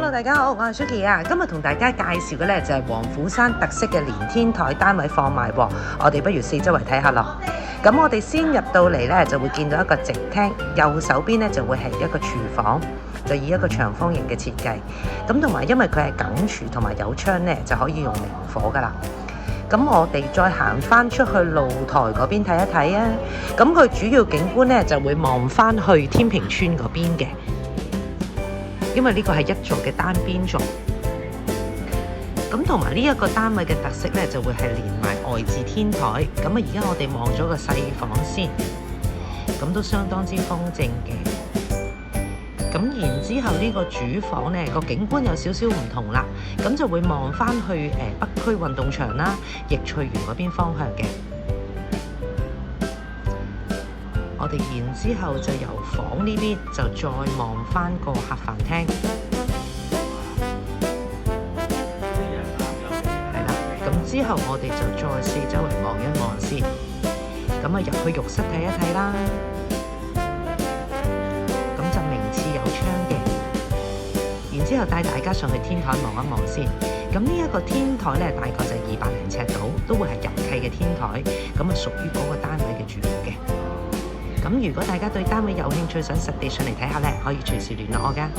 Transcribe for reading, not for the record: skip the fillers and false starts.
Hello， 大家好，我係 Suki 啊。今日同大家介紹嘅咧就係黃虎山特色嘅連天台單位放賣喎。我哋不如四周圍睇下咯。咁我哋先入到嚟咧，就會見到一個直廳，右手邊咧就會係一個廚房，就以一個長方形嘅設計。咁同埋因為佢係梗廚同埋有窗咧，就可以用明火噶啦。咁我哋再行翻出去露台嗰邊睇一睇啊。咁佢主要景觀咧就會望翻去天平村嗰邊嘅。因為呢個係一座嘅單邊座，咁同埋呢一個單位嘅特色呢，就會係連埋外置天台。咁啊，而家我哋望咗個細房先，咁都相當之方正嘅。咁然之後呢個主房呢，個景觀有少少唔同啦，咁就會望翻去北區運動場啦、易翠園嗰邊方向嘅。我哋然之後就由房呢邊就再望翻個客飯廳，係啦。咁之後我哋就再四周圍望一望先，咁啊入去浴室睇一睇啦。咁就明廁有窗嘅，然之後帶大家上去天台望一望先。咁呢一個天台咧，大概就200零尺度，都會係入契嘅天台，咁啊屬於嗰個單位嘅住戶嘅。咁如果大家對單位有興趣，想實地上嚟睇下咧，可以隨時聯絡我㗎。